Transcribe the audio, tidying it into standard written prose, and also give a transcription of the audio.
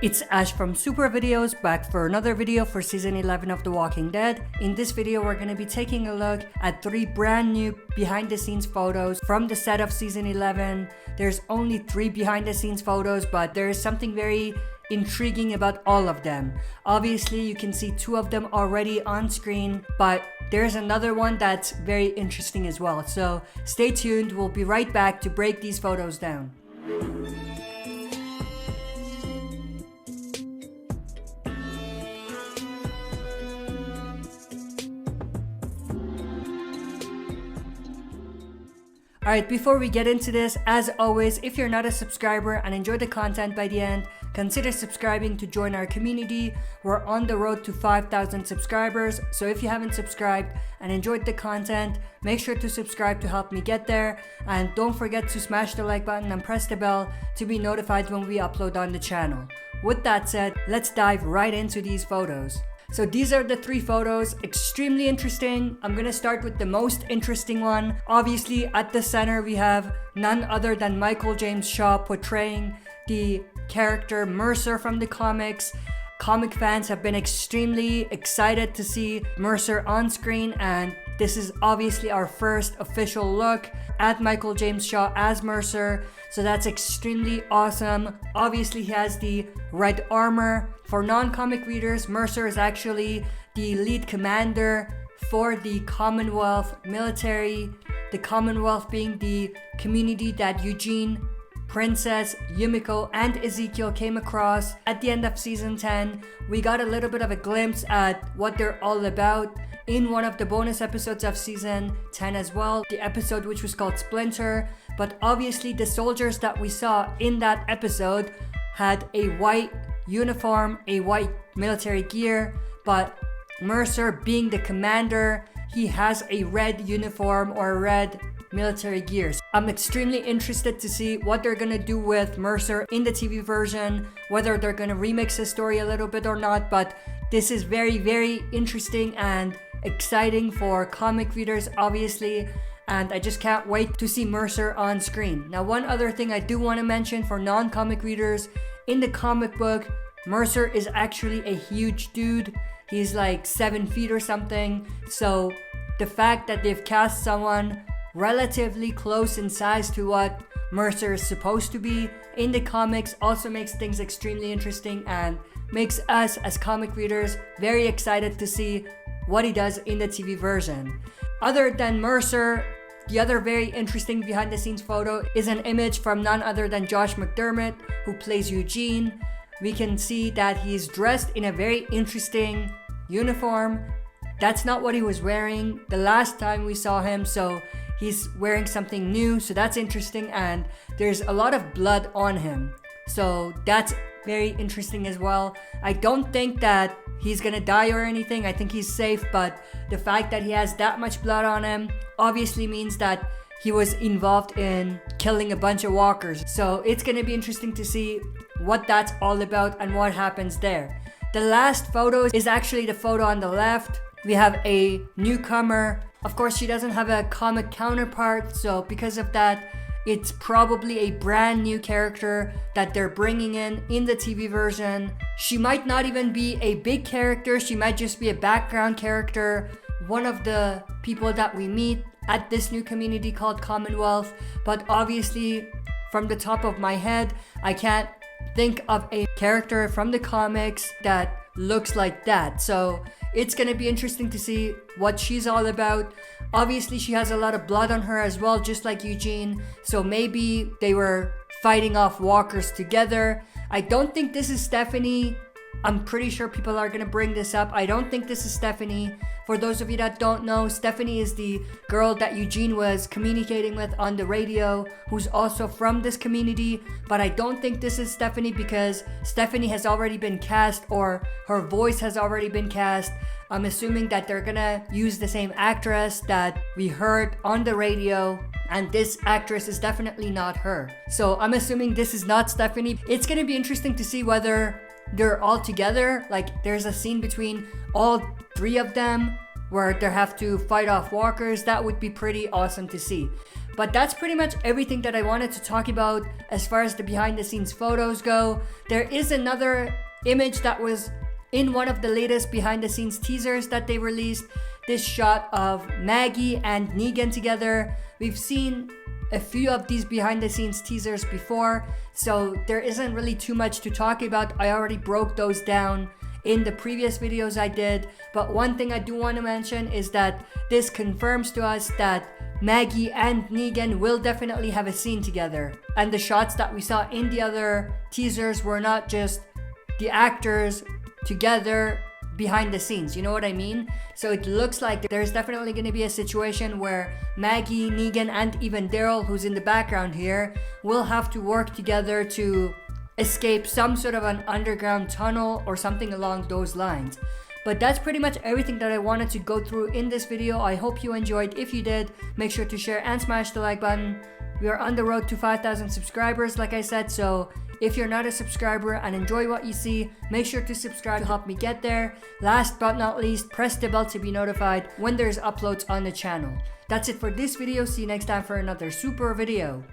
It's Ash from Super Videos, back for another video for season 11 of The Walking Dead. In this video we're going to be taking a look at 3 brand new behind the scenes photos from the set of season 11. There's only 3 behind the scenes photos, but there is something very intriguing about all of them. Obviously you can see 2 of them already on screen, but there's another one that's very interesting as well. So stay tuned, we'll be right back to break these photos down. Alright, before we get into this, as always, if you're not a subscriber and enjoy the content by the end, consider subscribing to join our community. We're on the road to 5,000 subscribers, so if you haven't subscribed and enjoyed the content, make sure to subscribe to help me get there. And don't forget to smash the like button and press the bell to be notified when we upload on the channel. With that said, let's dive right into these photos. So these are the 3 photos, extremely interesting. I'm gonna start with the most interesting one. Obviously at the center we have none other than Michael James Shaw portraying the character Mercer from the comics. Comic fans have been extremely excited to see Mercer on screen, and this is obviously our first official look at Michael James Shaw as Mercer, so that's extremely awesome. Obviously he has the red armor. For non-comic readers, Mercer is actually the lead commander for the Commonwealth military. The Commonwealth being the community that Eugene, Princess, Yumiko, and Ezekiel came across at the end of season 10. We got a little bit of a glimpse at what they're all about in one of the bonus episodes of season 10 as well, the episode which was called Splinter. But obviously the soldiers that we saw in that episode had a white uniform, a white military gear, but Mercer being the commander, he has a red uniform or red military gears. I'm extremely interested to see what they're gonna do with Mercer in the TV version, whether they're gonna remix his story a little bit or not, but this is very, very interesting and exciting for comic readers, obviously, and I just can't wait to see Mercer on screen. Now, one other thing I do want to mention for non-comic readers, in the comic book, Mercer is actually a huge dude. He's like 7 feet or something, so the fact that they've cast someone relatively close in size to what Mercer is supposed to be in the comics also makes things extremely interesting and makes us as comic readers very excited to see what he does in the TV version. Other than Mercer, the other very interesting behind the scenes photo is an image from none other than Josh McDermott, who plays Eugene. We can see that he's dressed in a very interesting uniform. That's not what he was wearing the last time we saw him, so he's wearing something new, so that's interesting, and there's a lot of blood on him, so that's very interesting as well. I don't think that he's gonna die or anything. I think he's safe, but the fact that he has that much blood on him obviously means that he was involved in killing a bunch of walkers, so it's gonna be interesting to see what that's all about and what happens there. The last photo is actually the photo on the left. We have a newcomer. Of course, she doesn't have a comic counterpart, so because of that, it's probably a brand new character that they're bringing in the TV version. She might not even be a big character, she might just be a background character, one of the people that we meet at this new community called Commonwealth. But obviously, from the top of my head, I can't think of a character from the comics that looks like that. So it's gonna be interesting to see what she's all about. Obviously she has a lot of blood on her as well, just like Eugene, so maybe they were fighting off walkers together. I don't think this is Stephanie. I'm pretty sure people are gonna bring this up. I don't think this is Stephanie. For those of you that don't know, Stephanie is the girl that Eugene was communicating with on the radio, who's also from this community, but I don't think this is Stephanie because Stephanie has already been cast, or her voice has already been cast. I'm assuming that they're gonna use the same actress that we heard on the radio, and this actress is definitely not her. So I'm assuming this is not Stephanie. It's gonna be interesting to see whether they're all together, like there's a scene between all 3 of them where they have to fight off walkers. That would be pretty awesome to see. But that's pretty much everything that I wanted to talk about as far as the behind the scenes photos go. There is another image that was in one of the latest behind the scenes teasers that they released. This shot of Maggie and Negan together. We've seen a few of these behind the scenes teasers before, so there isn't really too much to talk about. I already broke those down in the previous videos I did, but one thing I do want to mention is that this confirms to us that Maggie and Negan will definitely have a scene together, and the shots that we saw in the other teasers were not just the actors together behind the scenes, you know what I mean? So it looks like there's definitely going to be a situation where Maggie, Negan, and even Daryl, who's in the background here, will have to work together to escape some sort of an underground tunnel or something along those lines. But that's pretty much everything that I wanted to go through in this video. I hope you enjoyed. If you did, make sure to share and smash the like button. We are on the road to 5,000 subscribers, like I said, so if you're not a subscriber and enjoy what you see, make sure to subscribe to help me get there. Last but not least, press the bell to be notified when there's uploads on the channel. That's it for this video. See you next time for another super video.